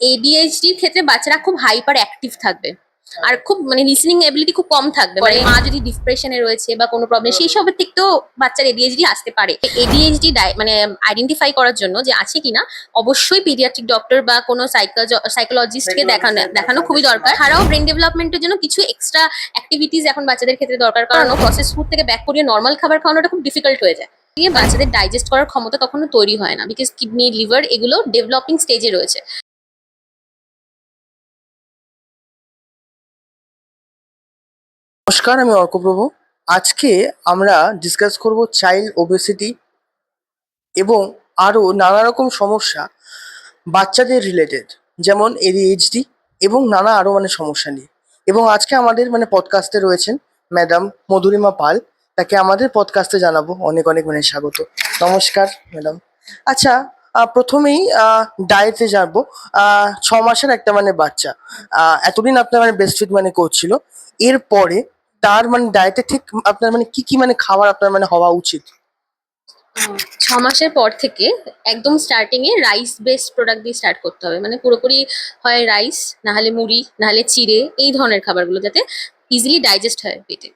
এডিএইচডির ক্ষেত্রে বাচ্চারা খুব হাইপার অ্যাক্টিভ থাকবে আর খুব মানে লিসনিং এবিলিটি খুব কম থাকবে, মানে মা যদি ডিপ্রেশনে রয়েছে বা কোনো প্রবলেম সেই সবের থেকেও বাচ্চার এডিএইচডি আসতে পারে। এডিএইচডি মানে আইডেন্টিফাই করার জন্য যে আছে কিনা অবশ্যই পিডিয়াট্রিক ডক্টর বা কোনো সাইকোলজিস্টকে দেখানো খুবই দরকার। ছাড়াও ব্রেন ডেভেলপমেন্টের জন্য কিছু এক্সট্রা অ্যাক্টিভিটিস এখন বাচ্চাদের ক্ষেত্রে দরকার, কারণ প্রসেস ফুড থেকে ব্যাক করিয়ে নর্মাল খাবার খাওয়ানোটা খুব ডিফিকাল্ট হয়ে যায়। বাচ্চাদের ডাইজেস্ট করার ক্ষমতা তখনও তৈরি হয় না, বিকজ কিডনি লিভার এগুলো ডেভেলপিং স্টেজে রয়েছে। নমস্কার, আমি অর্কপ্রভ। আজকে আমরা ডিসকাস করব চাইল্ড ওবেসিটি এবং আরও নানা রকম সমস্যা বাচ্চাদের রিলেটেড, যেমন এডিএইচডি এবং নানা আরও সমস্যা নিয়ে। এবং আজকে আমাদের পডকাস্টে রয়েছেন ম্যাডাম মধুরিমা পাল। তাকে আমাদের পডকাস্টে জানাবো অনেক অনেক স্বাগত। নমস্কার ম্যাডাম। আচ্ছা, প্রথমেই ডায়েটে যাবো। 6 মাসের একটা বাচ্চা এতদিন আপনার ব্রেস্ট ফিড করছিল, এরপরে তার ডায়েটে ঠিক আপনার কি কি খাবার আপনার হওয়া উচিত? 6 মাসের পর থেকে একদম starting a rice based product দিয়ে স্টার্ট করতে হবে, মানে পুরোপুরি হয় রাইস, না হলে মুড়ি, না হলে চিড়ে, এই ধরনের খাবারগুলো যাতে ইজিলি ডাইজেস্ট হয় পেটে।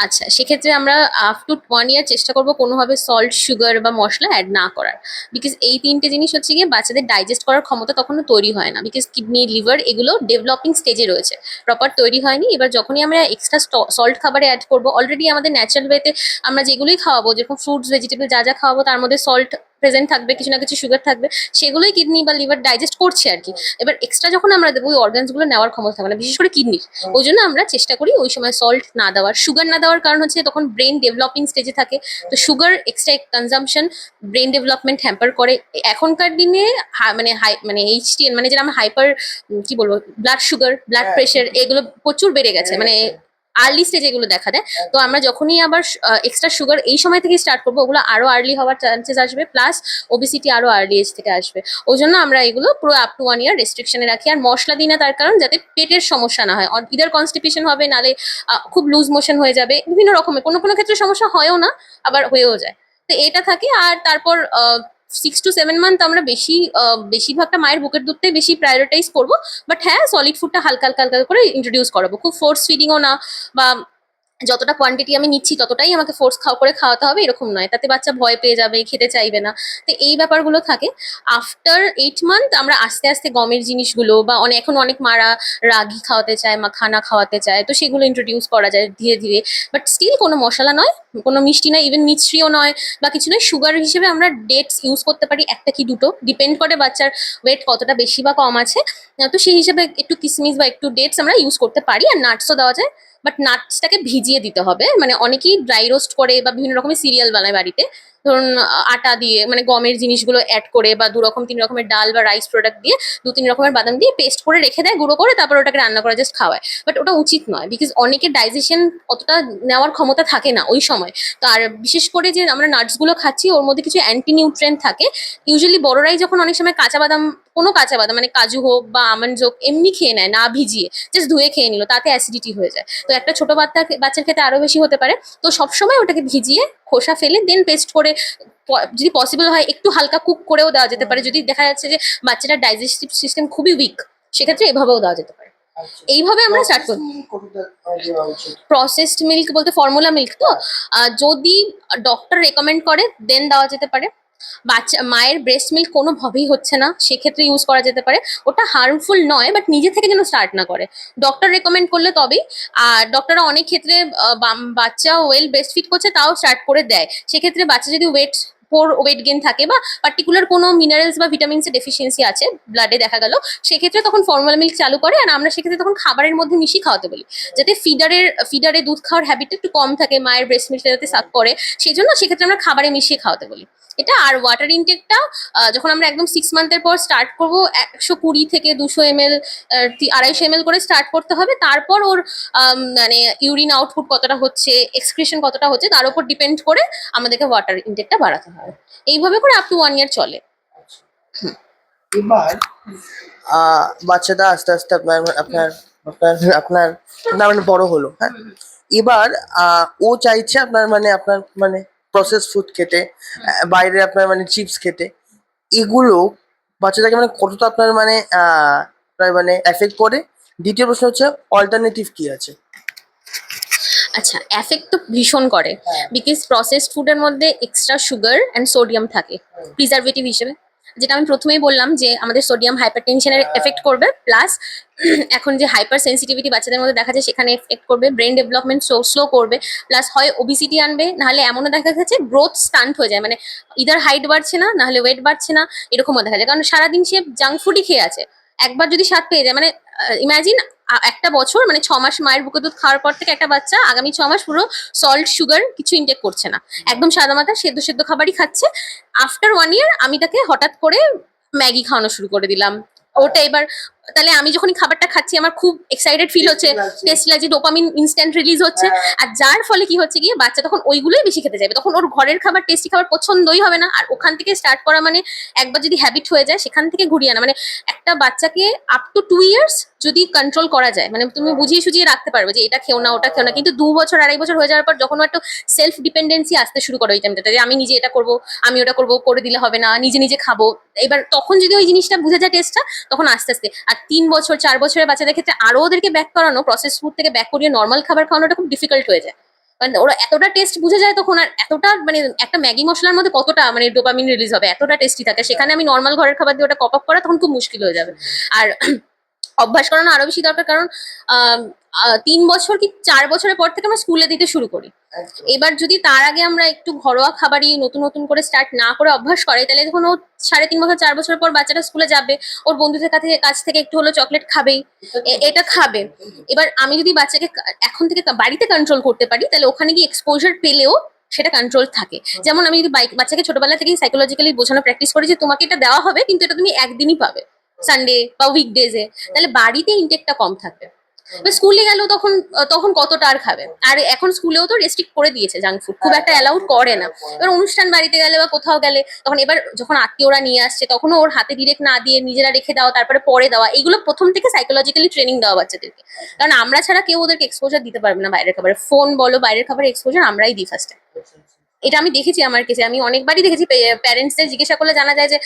আচ্ছা, সেক্ষেত্রে আমরা আপ টু 1 ইয়ার চেষ্টা করবো কোনোভাবে সল্ট, সুগার বা মশলা অ্যাড না করার, বিকজ এই তিনটে জিনিস হচ্ছে গিয়ে বাচ্চাদের ডাইজেস্ট করার ক্ষমতা তখনও তৈরি হয় না, বিকজ কিডনি লিভার এগুলো ডেভেলপিং স্টেজে রয়েছে, প্রপার তৈরি হয়নি। এবার যখনই আমরা এক্সট্রা সল্ট খাবারে অ্যাড করবো, অলরেডি আমাদের ন্যাচারাল ওয়েতে আমরা যেগুলোই খাওয়াবো, যেরকম ফ্রুটস ভেজিটেবল যা যা খাওয়াবো তার মধ্যে সল্ট প্রেজেন্ট থাকবে, কিছু না কিছু সুগার থাকবে, সেগুলোই কিডনি বা লিভার ডাইজেস্ট করছে আর কি। এবার এক্সট্রা যখন আমরা দেবো ওই অর্গানস গুলো নেওয়ার ক্ষমতা থাকবে না, বিশেষ করে কিডনির। ওই জন্য আমরা চেষ্টা করি ওই সময় সল্ট না দেওয়ার, সুগার না দেওয়ার কারণ হচ্ছে তখন ব্রেন ডেভেলপিং স্টেজে থাকে, তো sugar extra consumption brain development hamper করে। এখনকার দিনে মানে এইচটিএন মানে যেটা আমরা হাইপার কি বলবো, ব্লাড সুগার, ব্লাড প্রেশার এগুলো প্রচুর বেড়ে গেছে, মানে আর্লি স্টেজে এগুলো দেখা দেয়। তো আমরা যখনই আবার এক্সট্রা সুগার এই সময় থেকে স্টার্ট করবো, ওগুলো আরো আর্লি হওয়ার চান্সেস আসবে, প্লাস ওবিসিটি আরো আর্লি এজ থেকে আসবে। ওই জন্য আমরা এগুলো পুরো আপ টু 1 ইয়ার রেস্ট্রিকশনে রাখি। আর মশলা দিই না তার কারণ যাতে পেটের সমস্যা না হয়, ইদার কনস্টিপেশন হবে, নালে খুব লুজ মোশন হয়ে যাবে, বিভিন্ন রকমের কোনো কোনো ক্ষেত্রে সমস্যা হয়ও না, আবার হয়েও যায়। তো এটা থাকে। আর তারপর 6 to 7 মান্থ আমরা বেশিরভাগটা মায়ের বুকের দুধটাই বেশি প্রায়োরিটাইজ করবো। বাট হ্যাঁ, সলিড ফুডটা হালকা হালকা হালকা করে ইন্ট্রোডিউস করাবো, খুব ফোর্স ফিডিংও না, বা যতটা কোয়ান্টিটি আমি নিচ্ছি ততটাই আমাকে ফোর্স করে খাওয়াতে হবে এরকম নয়, তাতে বাচ্চা ভয় পেয়ে যাবে, খেতে চাইবে না। তো এই ব্যাপারগুলো থাকে। আফটার 8 মান্থ আমরা আস্তে আস্তে গমের জিনিসগুলো, বা এখন অনেক মারা রাগি খাওয়াতে চায়, মাখানা খাওয়াতে চায়, তো সেগুলো ইন্ট্রোডিউস করা যায় ধীরে ধীরে। বাট স্টিল কোনো মশলা নয়, কোনো মিষ্টি নয়, ইভেন মিষ্টিও নয় বা কিছু নয়। সুগার হিসেবে আমরা ডেটস ইউজ করতে পারি, একটা কি দুটো, ডিপেন্ড করে বাচ্চার ওয়েট কতটা বেশি বা কম আছে। তো সেই হিসেবে একটু কিসমিস বা একটু ডেটস আমরা ইউজ করতে পারি, আর নাটসও দেওয়া যায়। বাট নাটসটাকে ভিজিয়ে দিতে হবে, মানে অনেকেই ড্রাই রোস্ট করে বা বিভিন্ন রকমের সিরিয়াল বানায় বাড়িতে, ধরুন আটা দিয়ে, মানে গমের জিনিসগুলো অ্যাড করে, বা 2 রকম 3 রকমের ডাল বা রাইস প্রোডাক্ট দিয়ে 2-3 রকমের বাদাম দিয়ে পেস্ট করে রেখে দেয় গুঁড়ো করে, তারপর ওটাকে রান্না করে জাস্ট খাওয়ায়। বাট ওটা উচিত নয়, বিকজ অনেকের ডাইজেশন অতটা নেওয়ার ক্ষমতা থাকে না ওই সময়। তো আর বিশেষ করে যে আমরা নাটসগুলো খাচ্ছি ওর মধ্যে কিছু অ্যান্টি নিউট্রেন্ট থাকে। ইউজুয়ালি বড়রাই যখন অনেক সময় কাঁচা বাদাম, কোনো কাঁচা বাদাম মানে কাজু হোক বা আমন্ড হোক এমনি খেয়ে নেয় না ভিজিয়ে, জাস্ট ধুয়ে খেয়ে নিল, তাতে অ্যাসিডিটি হয়ে যায়। তো একটা ছোট বাচ্চার ক্ষেত্রে আরো বেশি হতে পারে। তো সবসময় ওটাকে ভিজিয়ে খোসা ফেলে দেন পেস্ট করে, যদি পসিবল হয় একটু হালকা কুক করেও দেওয়া যেতে পারে, যদি দেখা যাচ্ছে যে বাচ্চাটার ডাইজেস্টিভ সিস্টেম খুবই উইক, সেক্ষেত্রে এভাবেও দেওয়া যেতে পারে। এইভাবে আমরা স্টার্ট করি। প্রসেসড মিল্ক বলতে ফর্মুলা মিল্ক তো যদি ডক্টর রেকমেন্ড করে দেন দেওয়া যেতে পারে। মায়ের ব্রেস্ট মিল্ক কোনোভাবেই হচ্ছে না, সেক্ষেত্রে ইউজ করা যেতে পারে। ওটা হার্মফুল নয়, বাট নিজে থেকে যেন স্টার্ট না করে, ডক্টর রেকমেন্ড করলে তবেই। আর ডক্টররা অনেক ক্ষেত্রে বাচ্চা ওয়েল ব্রেস্ট ফিট করছে তাও স্টার্ট করে দেয়, সেক্ষেত্রে বাচ্চা যদি ওয়েট গেইন থাকে বা পার্টিকুলার কোনো মিনারেলস বা ভিটামিনস এর ডেফিসিয়েন্সি আছে ব্লাডে দেখা গেল, সেক্ষেত্রে তখন ফর্মুলা মিল্ক চালু করে। আর আমরা সেক্ষেত্রে তখন খাবারের মধ্যে মিশিয়ে খাওয়াতে বলি, যাতে ফিডারে দুধ খাওয়ার হ্যাবিটটা একটু কম থাকে, মায়ের ব্রেস্ট মিল্কটা যাতে সাক করে, সেই জন্য সেক্ষেত্রে আমরা খাবারে মিশিয়ে খাওয়াতে বলি এটা। আর ওয়াটার ইনটেকটা যখন আমরা একদম 6 মান্থের পর স্টার্ট করবো, 120 থেকে 200 ml, 250 ml করে স্টার্ট করতে হবে। তারপর ওর মানে ইউরিন আউটপুট কতটা হচ্ছে, এক্সক্রিশন কতটা হচ্ছে, তার উপর ডিপেন্ড করে আমাদেরকে ওয়াটার ইনটেকটা বাড়াতে হবে। এইভাবে করে আপ টু 1 ইয়ার চলে। এবার বাচ্চাটা আস্তে আস্তে আপনার আপনার আপনার আপনার আপনার বড় হলো, হ্যাঁ। এবার ও চাইছে আপনার আপনার প্রসেস ফুড খেতে, বাইরে আপনার চিপস খেতে। এগুলো বাচ্চাটাকে মানে কতটা আপনার মানে প্রায় মানে এফেক্ট করে? দ্বিতীয় প্রশ্ন হচ্ছে অল্টারনেটিভ কি আছে? আচ্ছা, এফেক্ট তো ভীষণ করে, হ্যাঁ। বিকজ প্রসেসড ফুডের মধ্যে এক্সট্রা সুগার অ্যান্ড সোডিয়াম থাকে প্রিজারভেটিভ হিসেবে, যেটা আমি প্রথমেই বললাম যে আমাদের সোডিয়াম হাইপারটেনশনের এফেক্ট করবে, প্লাস এখন যে হাইপার সেন্সিটিভিটি বাচ্চাদের মধ্যে দেখা যায় সেখানে এফেক্ট করবে, ব্রেন ডেভেলপমেন্ট স্লো করবে, প্লাস হয় ওবিসিটি আনবে, নাহলে এমনও দেখা যাচ্ছে গ্রোথ স্টান্ট হয়ে যায়, মানে ইদার হাইট বাড়ছে না, নাহলে ওয়েট বাড়ছে না, এরকমও দেখা যায়, কারণ সারাদিন সে জাঙ্ক ফুডই খেয়ে আছে। একবার যদি স্বাদ পেয়ে যায়, মানে ইমাজিন একটা বছর মানে 6 মাস মায়ের বুকে দুধ খাওয়ার পর থেকে একটা বাচ্চা আগামী 6 মাস পুরো সল্ট সুগার কিছু ইনটেক করছে না, একদম সাদা মাথা সেদ্ধ সেদ্ধ খাবারই খাচ্ছে। আফটার 1 ইয়ার আমি তাকে হঠাৎ করে ম্যাগি খাওয়ানো শুরু করে দিলাম। ওটা এবার তাহলে আমি যখন এই খাবারটা খাচ্ছি আমার খুব এক্সাইটেড ফিল হচ্ছে, টেস্ট লাগছে, ডোপামিন ইনস্ট্যান্ট রিলিজ হচ্ছে, আর যার ফলে কি হচ্ছে গিয়ে বাচ্চা তখন ওইগুলোই বেশি খেতে যাবে, তখন ওর ঘরের খাবার টেস্টি খাবার পছন্দই হবে না, আর ওখান থেকে স্টার্ট করা মানে একবার যদি হ্যাবিট হয়ে যায় সেখান থেকে ঘুরিয়ে আনা, মানে একটা বাচ্চাকে আপ টু 2 ইয়ার্স যদি কন্ট্রোল করা যায়, মানে তুমি বুঝিয়ে সুঝিয়ে রাখতে পারবে যে এটা খেও না ওটা খেও না, কিন্তু 2 বছর 2.5 বছর হয়ে যাওয়ার পর যখন ও একটা সেলফ ডিপেন্ডেন্সি আসতে শুরু করে ওই টাইমটাতে, যে আমি নিজে এটা করবো, আমি ওটা করবো, করে দিলে হবে না, নিজে নিজে খাবো, এবার তখন যদি ওই জিনিসটা বুঝে যায় টেস্টটা, তখন আস্তে আস্তে, আর 3 বছর 4 বছরের বাচ্চাদের ক্ষেত্রে আরো ওদেরকে ব্যাক করানো, প্রসেস ফুড থেকে ব্যাক করিয়ে নর্মাল খাবার খাওয়ানোটা খুব ডিফিকাল্ট হয়ে যায়, মানে ওরা এতটা টেস্ট বুঝে যায় তখন, আর এতটা মানে একটা ম্যাগি মশলার মধ্যে কতটা মানে ডোপামিন রিলিজ হবে, এতটা টেস্টি থাকে, সেখানে আমি নর্মাল ঘরের খাবার দিয়ে ওটা কপ আপ করা তখন খুব মুশকিল হয়ে যাবে। আর অভ্যাস করানো আরো বেশি দরকার, কারণ 3 বছর কি 4 বছরের পর থেকে আমরা স্কুলে দিতে শুরু করি। এবার যদি তার আগে আমরা একটু ঘরোয়া খাবারই নতুন নতুন করে স্টার্ট না করে অভ্যাস করে, তাহলে যখন ও 3.5 বছর 4 বছরের পর বাচ্চাটা স্কুলে যাবে, ওর বন্ধুদের কাছ থেকে একটু হলো চকলেট খাবেই, এটা খাবে। এবার আমি যদি বাচ্চাকে এখন থেকে বাড়িতে কন্ট্রোল করতে পারি, তাহলে ওখানে গিয়ে এক্সপোজার পেলেও সেটা কন্ট্রোল থাকে। যেমন আমি যদি বাচ্চাকে ছোটবেলা থেকেই সাইকোলজিক্যালি বোঝানো প্র্যাকটিস করি যে তোমাকে এটা দেওয়া হবে, কিন্তু এটা তুমি একদিনই পাবে, সানডে বা উইকডেজে, তাহলে বাড়িতে ইনটেকটা কম থাকবে। এবার স্কুলে গেলেও তখন তখন কতটা আর খাবে, আর এখন স্কুলেও তো রেস্ট্রিক্ট করে দিয়েছে, জাঙ্ক ফুড খুব একটা অ্যালাউড করে না। এবার অনুষ্ঠান বাড়িতে গেলে বা কোথাও গেলে তখন এবার যখন আত্মীয়রা নিয়ে আসছে তখনও ওর হাতে ডিরেক্ট না দিয়ে নিজেরা রেখে দেওয়া, তারপরে পরে দেওয়া, এইগুলো প্রথম থেকে সাইকোলজিক্যালি ট্রেনিং দেওয়া বাচ্চাদেরকে, কারণ আমরা ছাড়া কেউ ওদেরকে এক্সপোজার দিতে পারবে না বাইরের খাবারে, ফোন বলো বাইরের খাবারের এক্সপোজার আমরাই দিই ফার্স্টে। এটা আমি দেখেছি আমার কেসে, আমি অনেকবারই দেখেছি, প্যারেন্টসদের জিজ্ঞাসা করলে জানা যায় যে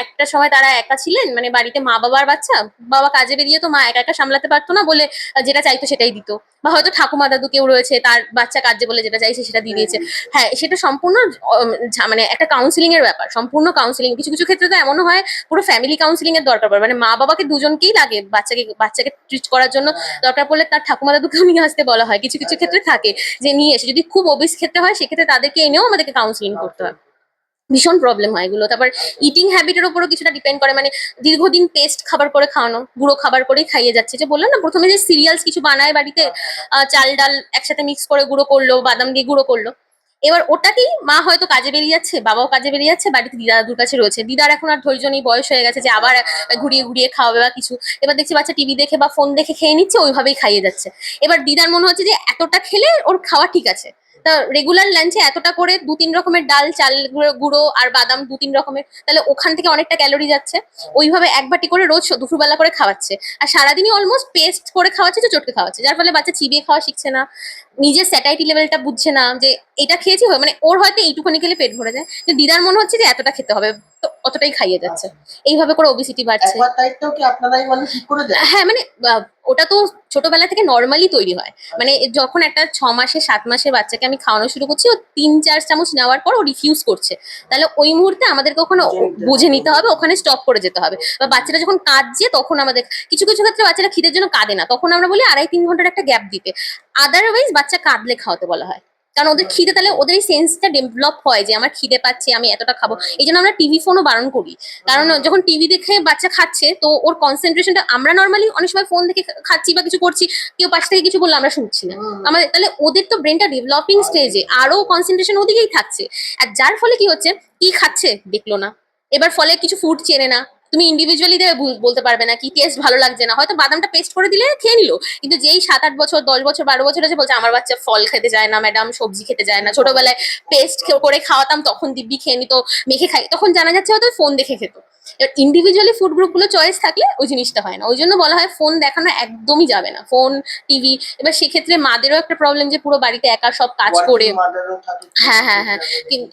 একটা সময় তারা একা ছিলেন, মানে বাড়িতে মা বাবার বাচ্চা, বাবা কাজে বেরিয়ে তো মা একা একা সামলাতে পারতো না বলে যেটা চাইতো সেটাই দিত, বা হয়তো ঠাকুমা দাদু কেউ রয়েছে তার বাচ্চা কাজে বলে যেটা চাইছে সেটা দিয়ে দিয়েছে। হ্যাঁ, সেটা সম্পূর্ণ মানে একটা কাউন্সিলিং এর ব্যাপার, সম্পূর্ণ কাউন্সিলিং, কিছু কিছু ক্ষেত্রে তো এমনও হয় পুরো ফ্যামিলি কাউন্সিলিং এর দরকার পড়ে, মানে মা বাবাকে দুজনকেই লাগে বাচ্চাকে ট্রিট করার জন্য, দরকার পড়লে তার ঠাকুমা দাদুকেও নিয়ে আসতে বলা হয়, কিছু কিছু ক্ষেত্রে থাকে যে নিয়ে এসে, যদি খুব ওবিস ক্ষেত্রে হয় সেক্ষেত্রে তাদেরকে এনেও আমাদেরকে কাউন্সিলিং করতে হয়, ভীষণ প্রবলেম হয় এগুলো। তারপর ইটিং হ্যাবিটের উপরও কিছুটা ডিপেন্ড করে, মানে দীর্ঘদিন পেস্ট খাবার করে খাওয়ানো, গুঁড়ো খাবার করেই খাইয়ে যাচ্ছে, যে বললাম না প্রথমে যে সিরিয়ালস কিছু বানায় বাড়িতে, চাল ডাল একসাথে মিক্স করে গুঁড়ো করলো, বাদাম দিয়ে গুঁড়ো করলো, এবার ওটাকেই মা হয়তো কাজে বেরিয়ে যাচ্ছে, বাবাও কাজে বেরিয়ে যাচ্ছে, বাড়িতে দিদা দাদুর কাছে রয়েছে, দিদার এখন আর ধৈর্য নেই, বয়স হয়ে গেছে যে আবার ঘুরিয়ে ঘুরিয়ে খাওয়াবে বা কিছু, এবার দেখছি বাচ্চা টিভি দেখে বা ফোন দেখে খেয়ে নিচ্ছে, ওইভাবেই খাইয়ে যাচ্ছে। এবার দিদার মনে হচ্ছে যে এতটা খেলে ওর খাওয়া ঠিক আছে, তা রেগুলার লাঞ্চে এতটা করে 2-3 রকমের ডাল, চাল গুঁড়ো আর বাদাম 2-3 রকমের, তাহলে ওখান থেকে অনেকটা ক্যালোরি যাচ্ছে, ওইভাবে এক বাটি করে রোজ দুপুরবেলা করে খাওয়াচ্ছে, আর সারাদিনই অলমোস্ট পেস্ট করে খাওয়াচ্ছে, যে চটকে খাওয়াচ্ছে, যার ফলে বাচ্চা চিবিয়ে খাওয়া শিখছে না, নিজের স্যাটাইটি লেভেলটা বুঝছে না যে এটা খেয়েছি, মানে ওর হয়তো এইটুখানি খেলে পেট ভরে যায়, কিন্তু দিদার মনে হচ্ছে যে এতটা খেতে হবে, তো অতটাই খাইয়ে যাচ্ছে, এইভাবে করে ওবিসিটি বাড়ছে। একবার দায়িত্ব কি আপনারাই মানে ঠিক করে দেন? হ্যাঁ, মানে ওটা তো ছোটবেলা থেকে নর্মালি তৈরি হয়, মানে যখন একটা 6 মাসের 7 মাসের বাচ্চাকে আমি খাওয়ানো শুরু করছি, ও 3-4 চামচ নেওয়ার পর ও রিফিউজ করছে, তাহলে ওই মুহূর্তে আমাদেরকে ওখানে বুঝে নিতে হবে, ওখানে স্টপ করে যেতে হবে, বা বাচ্চাটা যখন কাঁদছে তখন আমাদের, কিছু কিছু ক্ষেত্রে বাচ্চারা খিদের জন্য কাঁদে না, তখন আমরা বলি 2.5-3 ঘন্টার একটা গ্যাপ দিতে, আদারওয়াইজ বাচ্চা কাঁদলে খাওয়াতে বলা হয়, কারণ ওদের খিদে, তাহলে ওদের এই সেন্সটা ডেভেলপ হয় যে আমার খিদে পাচ্ছে, আমি এতটা খাবো, এই জন্য আমরা টিভি ফোনও বারণ করি, কারণ যখন টিভি দেখে বাচ্চা খাচ্ছে তো ওর কনসেন্ট্রেশনটা, আমরা নর্মালি অনেক সময় ফোন দেখে খাচ্ছি বা কিছু করছি, কেউ পাশ থেকে কিছু বললে আমরা শুনছি না, আমাদের তাহলে ওদের তো ব্রেনটা ডেভেলপিং স্টেজে, আরো কনসেন্ট্রেশন ওদিকেই থাকছে, আর যার ফলে কি হচ্ছে, কি খাচ্ছে দেখলো না, এবার ফলে কিছু ফুড চেনে না, তুমি ইন্ডিভিজুয়ালি বলতে পারবে না কি টেস্ট ভালো লাগছে না, হয়তো বাদামটা পেস্ট করে দিলে খেয়ে নিল, কিন্তু যেই 7-8 বছর 10 বছর 12 বছর আছে বলছে আমার বাচ্চা ফল খেতে চায় না ম্যাডাম, সবজি খেতে চায় না, ছোটবেলায় পেস্ট করে খাওয়াতাম তখন দিব্যি খেয়ে নিত, মেখে খাই, তখন জানা যাচ্ছে হয়তো ফোন দেখে খেত, এবার ইন্ডিভিজুয়ালি ফুড গ্রুপগুলো চয়েস থাকলে ওই জিনিসটা হয় না, ওই জন্য বলা হয় ফোন দেখানো একদমই যাবে না, ফোন টিভি। এবার সেক্ষেত্রে মাদেরও একটা প্রবলেম যে পুরো বাড়িতে একা সব কাজ করে। হ্যাঁ হ্যাঁ হ্যাঁ,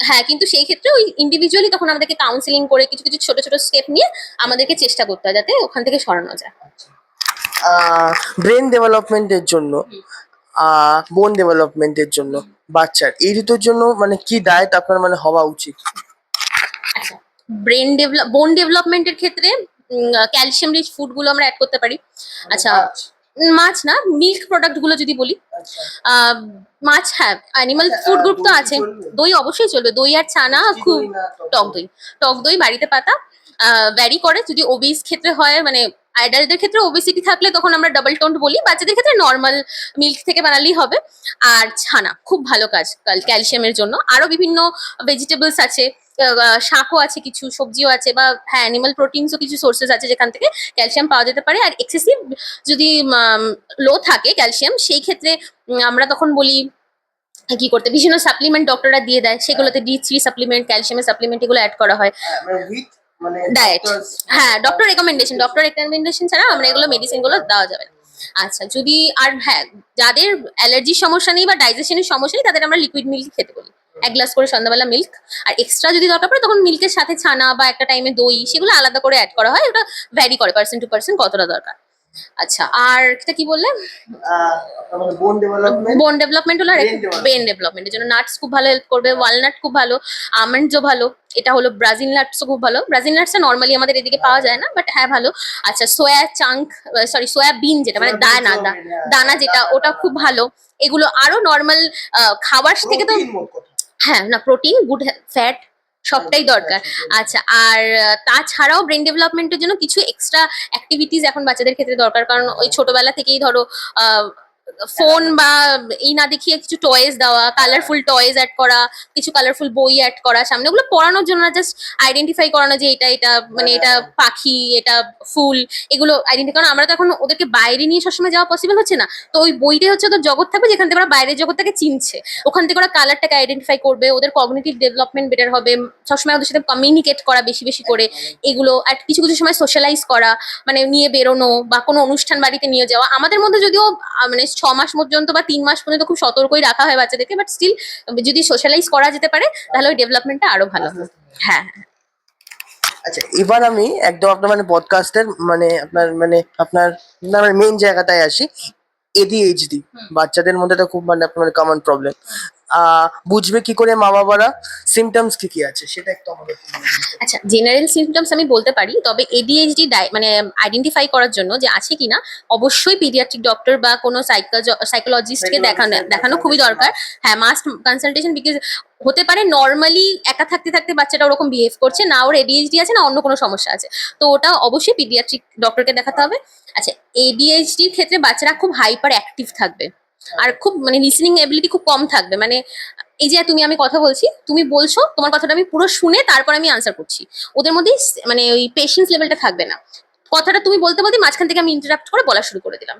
হ্যাঁ কিন্তু সেই ক্ষেত্রে ওই ইন্ডিভিজুয়ালি তখন আমাদেরকে কাউন্সিলিং করে কিছু কিছু ছোট ছোট স্টেপ নিয়ে আমাদেরকে চেষ্টা করতে হয় যাতে ওখান থেকে সরানো যায়। ব্রেন ডেভেলপমেন্টের জন্য, বোন ডেভেলপমেন্টের জন্য বাচ্চার এই দুটোর জন্য মানে কি ডায়েট আপনার মানে হওয়া উচিত? আচ্ছা, বোন ডেভেলপমেন্টের ক্ষেত্রে ক্যালসিয়াম রিচ ফুড গুলো আমরা অ্যাড করতে পারি। আচ্ছা, মাছ না, মিল্ক প্রোডাক্ট গুলো যদি বলি, আহ, মাছ, হ্যাঁ অ্যানিমাল ফুড গ্রুপ তো আছে। দই অবশ্যই চলবে, দই আর ছানা খুব। টক দই, টক দই বাড়িতে পাতা। ভ্যারি করে, যদি ওবিস ক্ষেত্রে হয় মানে অ্যাডাল্টদের ক্ষেত্রে ওবেসিটি থাকলে তখন আমরা ডাবল টোন্ড বলি, বাচ্চাদের ক্ষেত্রে নর্মাল মিল্ক থেকে বানালেই হবে। আর ছানা খুব ভালো কাজ ক্যালসিয়ামের জন্য। আরো বিভিন্ন ভেজিটেবলস আছে, শাকও আছে, কিছু সবজিও আছে, বা হ্যাঁ অ্যানিমাল প্রোটিনসও কিছু সোর্সেস আছে যেখান থেকে ক্যালসিয়াম পাওয়া যেতে পারে। আর এক্সেসিভ যদি লো থাকে ক্যালসিয়াম, সেই ক্ষেত্রে আমরা তখন বলি কি করতে, বিভিন্ন সাপ্লিমেন্ট ডক্টররা দিয়ে দেয়, সেগুলোতে D3 সাপ্লিমেন্ট, ক্যালসিয়ামের সাপ্লিমেন্ট এগুলো অ্যাড করা হয় ডায়েট। হ্যাঁ ডক্টর রেকমেন্ডেশন ছাড়া আমরা এগুলো মেডিসিন গুলো দেওয়া যাবে না। আচ্ছা, যদি আর হ্যাঁ যাদের অ্যালার্জির সমস্যা নেই বা ডাইজেশনের সমস্যা নেই তাদের আমরা লিকুইড মিল্ক খেতে বলি, 1 গ্লাস করে সন্ধ্যাবেলা মিল্ক। আর এক্সট্রা যদি দরকার পড়ে তখন মিল্কের সাথে ছানা বা একটা টাইমে দই, সেগুলো আলাদা করে অ্যাড করা হয়, ওটা ভ্যারি করে পার্সন টু পার্সন কতটা দরকার। আচ্ছা, আর এটা কি বললে? বোন ডেভেলপমেন্ট হলো, আর ব্রেন ডেভেলপমেন্টের জন্য নাটস খুব ভালো হেল্প করবে, ওয়ালনাট খুব ভালো, আমন্ডসও ভালো। এটা হলো ব্রাজিল নাটসও খুব ভালো, ব্রাজিল নাটসটা নর্মালি আমাদের এদিকে পাওয়া যায় না, বাট হ্যাঁ ভালো। আচ্ছা, সোয়া চাঙ্ক, সরি সোয়াবিন যেটা মানে দানা দানা যেটা, ওটা খুব ভালো। এগুলো আরো নর্মাল খাবার থেকে তো, হ্যাঁ না প্রোটিন, গুড ফ্যাট সবটাই দরকার। আচ্ছা, আর তাছাড়াও ব্রেন ডেভেলপমেন্টের জন্য কিছু এক্সট্রা অ্যাক্টিভিটিস এখন বাচ্চাদের ক্ষেত্রে দরকার, কারণ ওই ছোটবেলা থেকেই ধরো ফোন বা এই না দেখিয়ে কিছু টয়েস দেওয়া, কালারফুল টয়েস অ্যাড করা, কিছু কালারফুল বই অ্যাড করা সামনে, ওগুলো পড়ানোর জন্য না, জাস্ট আইডেন্টিফাই করানো যে এটা এটা মানে এটা পাখি, এটা ফুল, এগুলো আইডেন্টিফাই। কারণ আমরা তো এখন ওদেরকে বাইরে নিয়ে সবসময় যাওয়া পসিবল হচ্ছে না, তো ওই বইটাই হচ্ছে ওদের জগৎ থাকবে যেখান থেকে ওরা বাইরের জগৎটাকে চিনছে, ওখান থেকে ওরা কালারটাকে আইডেন্টিফাই করবে, ওদের কগনিটিভ ডেভেলপমেন্ট বেটার হবে, সবসময় ওদের সাথে কমিউনিকেট করা বেশি বেশি করে, এগুলো। আর কিছু কিছু সময় সোশ্যালাইজ করা, মানে নিয়ে বেরোনো বা কোনো অনুষ্ঠান বাড়িতে নিয়ে যাওয়া। আমাদের মধ্যে যদিও মানে 6 মাস পর্যন্ত বা 3 মাস পর্যন্ত খুব সতর্কই রাখা হয় বাচ্চাদেরকে, বাট স্টিল যদি সোশ্যালাইজ করা যেতে পারে তাহলে ওই ডেভেলপমেন্টটা আরো ভালো হবে। হ্যাঁ। আচ্ছা, এবার আমি একদম আপনার মানে পডকাস্টের মানে আপনার মেইন জায়গাটায় আসি। ADHD বাচ্চাদের মধ্যে তো খুব মানে আপনার কমন প্রবলেম। বুঝবে কি করে মা বাবারা, সিমটমস কি কি আছে সেটা একটু আমাদের আচ্ছা, জেনারেল সিমটমস আমি বলতে পারি, তবে এডিএইচডি মানে আইডেন্টিফাই করার জন্য যে আছে কিনা অবশ্যই পিডিয়াট্রিক ডক্টর বা কোনো সাইকোলজিস্টকে দেখানো খুবই দরকার। হ্যাঁ, মাস্ট কনসালটেশন, বিকজ হতে পারে নর্মালি একা থাকতে থাকতে বাচ্চাটা ওরকম বিহেভ করছে, না ওর এডিএইচডি আছে না অন্য কোনো সমস্যা আছে, তো ওটা অবশ্যই পিডিয়াট্রিক ডক্টরকে দেখাতে হবে। আচ্ছা, এডিএইচডির ক্ষেত্রে বাচ্চারা খুব হাইপার অ্যাক্টিভ থাকবে, আর খুব মানে লিসনিং এবিলিটি খুব কম থাকবে। মানে এই যে আমি কথা বলছি, তুমি বলছো, তোমার কথাটা আমি পুরো শুনে তারপর আমি আনসার করছি, ওদের মধ্যে মানে ওই পেশেন্স লেভেলটা থাকবে না। কথাটা তুমি বলতে বলতে মাঝখান থেকে আমি ইন্টারাপ্ট করে বলা শুরু করে দিলাম,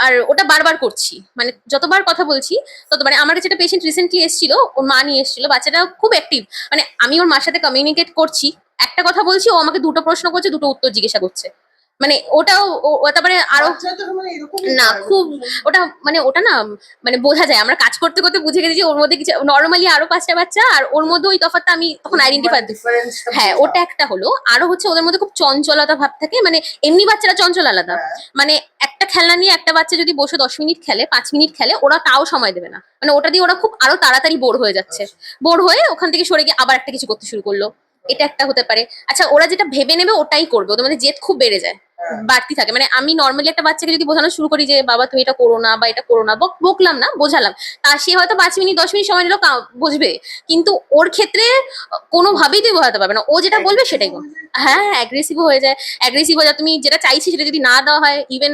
আর ওটা বারবার করছি, মানে যতবার কথা বলছি তত। মানে আমার কাছে একটা পেশেন্ট রিসেন্টলি এসেছিল, ওর মা নিয়ে এসেছিল, বাচ্চাটা খুব অ্যাক্টিভ, মানে আমি ওর মার সাথে কমিউনিকেট করছি, একটা কথা বলছি, ও আমাকে 2টো প্রশ্ন করছে, 2টো উত্তর জিজ্ঞাসা করছে, মানে ওটাও তারপরে আরো না খুব, ওটা মানে ওটা না মানে বোঝা যায়, আমরা কাজ করতে করতে বুঝে গেছি যে ওর মধ্যে কিছু নর্মালি আরো 5টা বাচ্চা, আর ওর মধ্যে ওই তফাৎটা আমি তখন আইডেন্টিফাই। হ্যাঁ, ওটা একটা হলো। আরো হচ্ছে ওদের মধ্যে খুব চঞ্চলতা ভাব থাকে, মানে এমনি বাচ্চারা চঞ্চল আলাদা, মানে একটা খেলনা নিয়ে একটা বাচ্চা যদি বসে 10 মিনিট খেলে, 5 মিনিট খেলে, ওরা তাও সময় দেবে না, মানে ওটা দিয়ে ওরা খুব আরো তাড়াতাড়ি বোর হয়ে যাচ্ছে, বোর হয়ে ওখান থেকে সরে গিয়ে আবার একটা কিছু করতে শুরু করলো, এটা একটা হতে পারে। আচ্ছা, ওরা যেটা ভেবে নেবে ওটাই করবে, ওদের মধ্যে জেদ খুব বেড়ে যায়, বাড়তি থাকে। মানে আমি নর্মালি একটা বাচ্চাকে যদি বোঝানো শুরু করি যে বাবা তুমি এটা করো না বা এটা করো না, বকলাম না, বোঝালাম, তা সে হয়তো 5 মিনিট 10 মিনিট সময় নিল বুঝবে, কিন্তু ওর ক্ষেত্রে কোনোভাবেই তুই বোঝাতে পারবে না, ও যেটা বলবে সেটাই বলবে। হ্যাঁ, অ্যাগ্রেসিভ হয়ে যায়, তুমি যেটা চাইছি সেটা যদি না দেওয়া হয়, ইভেন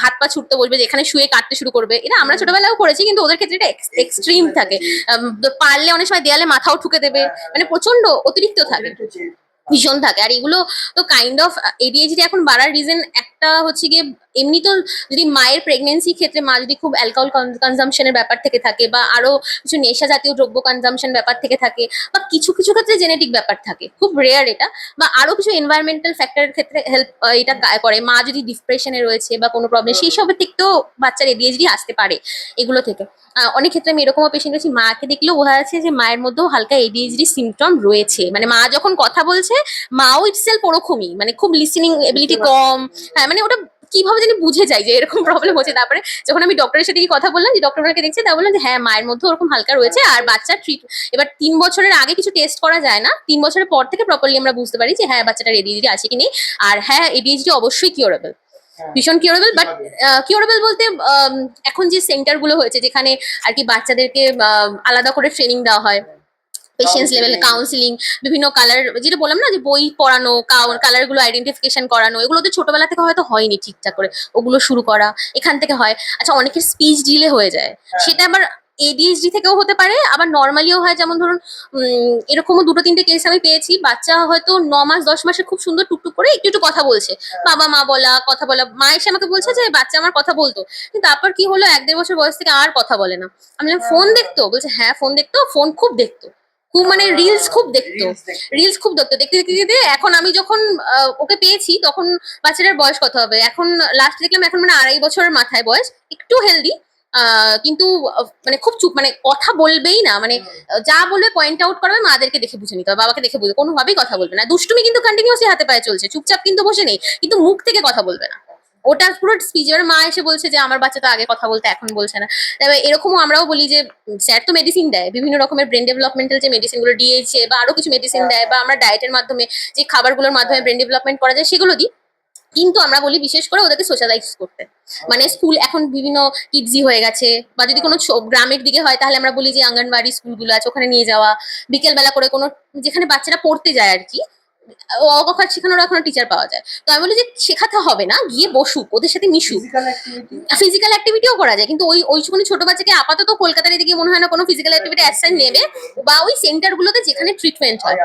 হাত পা ছুটতে বলবে, যেখানে শুয়ে কাটতে শুরু করবে। এটা আমরা ছোটবেলাও করেছি, কিন্তু ওদের ক্ষেত্রে এটা এক্সট্রিম থাকে। পারলে অনেক সময় দেয়ালে মাথাও ঠুকে দেবে, মানে প্রচন্ড অতিরিক্ত থাকে, ভীষণ থাকে। আর এগুলো তো কাইন্ড অফ এডিএইচডি এখন বাড়ার রিজন একটা ব্যাপারটা হচ্ছে গিয়ে এমনি তো যদি মায়ের প্রেগনেন্সির ক্ষেত্রে মা যদি খুব অ্যালকোহল কনজাম্পশনের ব্যাপার থেকে থাকে বা আরো কিছু নেশা জাতীয় দ্রব্য কনজাম্পশন ব্যাপার থেকে থাকে বা কিছু কিছু ক্ষেত্রে জেনেটিক ব্যাপার থাকে, খুব রেয়ার এটা, বা আরো কিছু এনভায়রনমেন্টাল ফ্যাক্টরের ক্ষেত্রে হেল্প এটা করে, মা যদি ডিপ্রেশনে রয়েছে বা কোনো প্রবলেম সেই সবের থেকেও বাচ্চার এডিএইচডি আসতে পারে এগুলো থেকে। অনেক ক্ষেত্রে আমি এরকমও পেশেন্ট আছি মাকে দেখলেও বোঝা যাচ্ছে যে মায়ের মধ্যেও হালকা এডিএইচডি সিমটম রয়েছে, মানে মা যখন কথা বলছে মাও ইটসেলফ ওরকমই, মানে খুব লিসেনিং এবিলিটি কম। হ্যাঁ মানে ওটা কিভাবে জানি বুঝে যায় যে এরকম প্রবলেম হচ্ছে। তারপরে যখন আমি ডক্টরের সাথে গিয়ে কথা বললাম, যে ডক্টর ওনাকে দেখছে, তা বললাম যে হ্যাঁ মায়ের মধ্যে ওরকম হালকা রয়েছে। আর বাচ্চার এবার 3 বছরের আগে কিছু টেস্ট করা যায় না, 3 বছরের পর থেকে প্রপারলি আমরা বুঝতে পারি যে হ্যাঁ বাচ্চাটার এডিএইচডি আছে কি নেই। আর হ্যাঁ এডিএইচডি অবশ্যই কিউরেবল, ভীষণ কিউরেবল। বাট কিউরেবল বলতে এখন যে সেন্টার গুলো হয়েছে যেখানে আর কি বাচ্চাদেরকে আলাদা করে ট্রেনিং দেওয়া হয়, পেশেন্স লেভেল কাউন্সিলিং, বিভিন্ন কালার, যেটা বললাম না যে বই পড়ানো, কালার গুলো আইডেন্টিফিকেশন করানো, এগুলো তো ছোটবেলা থেকে হয়তো হয়নি ঠিকঠাক করে, ওগুলো শুরু করা এখান থেকে হয়। আচ্ছা অনেকের স্পিচ ডিলে হয়ে যায়, সেটা আবার এডিএইচডি থেকেও হতে পারে, আবার নর্মালিও হয়। যেমন ধরুন এরকমও 2-3টে কেস আমি পেয়েছি, বাচ্চা হয়তো 9 মাস 10 মাসে খুব সুন্দর টুকটুক করে একটু একটু কথা বলছে, বাবা মা বলা কথা বলা, মা এসে আমাকে বলছে যে বাচ্চা আমার কথা বলতো, কিন্তু তারপর কি হলো 1-1.5 বছর বয়স থেকে আর কথা বলে না। আমি বললাম ফোন দেখতো, বলছে হ্যাঁ ফোন দেখতো, ফোন খুব দেখতো, খুব মানে রিলস খুব দেখতো, রিলস খুব দেখতো, দেখতে দেখতে দেখতে এখন আমি যখন ওকে পেয়েছি তখন বাচ্চাটার বয়স কত হবে এখন, লাস্ট দেখলাম এখন মানে 2.5 বছরের মাথায় বয়স, একটু হেলদি, কিন্তু মানে খুব চুপ, মানে কথা বলবেই না, মানে যা বলবে পয়েন্ট আউট করবে, মাদেরকে দেখে বুঝে নিতে হবে, বাবাকে দেখে বুঝে, কোনোভাবেই কথা বলবে না। দুষ্টুমি কিন্তু কন্টিনিউসলি হাতে পায়ে চলছে, চুপচাপ কিন্তু বসে নেই, কিন্তু মুখ থেকে কথা বলবে না, ওটা পুরো স্পিচ। এবার মা এসে বলছে যে আমার বাচ্চা তো আগে কথা বলতে এখন বলছে না। তবে এরকমও আমরাও বলি যে স্যার তো মেডিসিন দেয়, বিভিন্ন রকমের ব্রেন ডেভেলপমেন্টাল যে মেডিসিন গুলো ডিএইচএ বা আরো কিছু মেডিসিন দেয়, বা আমরা ডায়েটের মাধ্যমে যে খাবারগুলোর মাধ্যমে ব্রেন ডেভেলপমেন্ট করা যায় সেগুলো দিই। কিন্তু আমরা বলি বিশেষ করে ওদেরকে সোশ্যালাইজ করতে, মানে স্কুল এখন বিভিন্ন কিডজি হয়ে গেছে, বা যদি কোনো গ্রামের দিকে হয় তাহলে আমরা বলি যে অঙ্গনবাড়ি স্কুলগুলো আছে ওখানে নিয়ে যাওয়া, বিকেল বেলা করে কোনো যেখানে বাচ্চারা পড়তে যায় আর কি, অকখাট শেখানোর এখনো টিচার পাওয়া যায়। তো আমি বলি যে শেখাতে হবে না, গিয়ে বসুক ওদের সাথে মিশুক, ফিজিক্যাল অ্যাক্টিভিটিও করা যায়, কিন্তু ওইটুকুনি ছোট বাচ্চাকে আপাতত কলকাতার এদিকে মনে হয় না কোনো ফিজিক্যাল অ্যাক্টিভিটি অ্যাসাইন নেবে, বা ওই সেন্টার গুলোতে যেখানে ট্রিটমেন্ট হয়,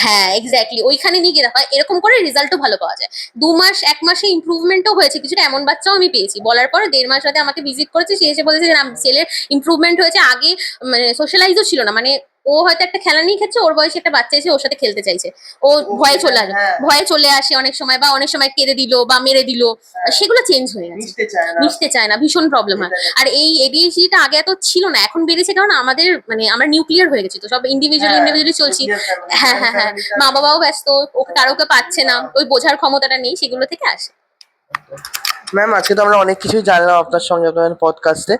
হ্যাঁ এক্স্যাক্টলি ওইখানে নিয়ে গিয়ে দেখা হয়, এরকম করে রেজাল্টও ভালো পাওয়া যায়। 2 মাস 1 মাসে ইমপ্রুভমেন্টও হয়েছে, কিছুটা এমন বাচ্চাও আমি পেয়েছি, বলার পরে 1.5 মাস বাদে আমাকে ভিজিট করেছে, সে এসে বলেছে যে না ছেলের ইমপ্রুভমেন্ট হয়েছে, আগে মানে সোশ্যালাইজও ছিল না, মানে ও হয়তো একটা খেলা নিয়ে খেলছে, ওর বয়সে একটা বাচ্চা এসে ওর সাথে খেলতে চাইছে, ও ভয়ে চলে আসে অনেক সময়, বা অনেক সময় কেঁদে দিল বা মেরে দিল, সেগুলো চেঞ্জ হয়ে গেছে, মিশতে চায় না, ভীষণ প্রবলেম হয়। আর এই এডিএইচডিটা আগে এত ছিল না, এখন বেড়েছে কারণ আমাদের মানে আমরা নিউক্লিয়ার হয়ে গেছি তো, সব ইন্ডিভিজুয়ালি চলছি। হ্যাঁ হ্যাঁ হ্যাঁ, মা বাবাও ব্যস্ত, ওকে কারোকে পাচ্ছে না, ওই বোঝার ক্ষমতাটা নেই, সেগুলো থেকে আসে। ম্যাম আজকে তো আমরা অনেক কিছুই জানলাম আপনার সঙ্গে আপনার পডকাস্টে।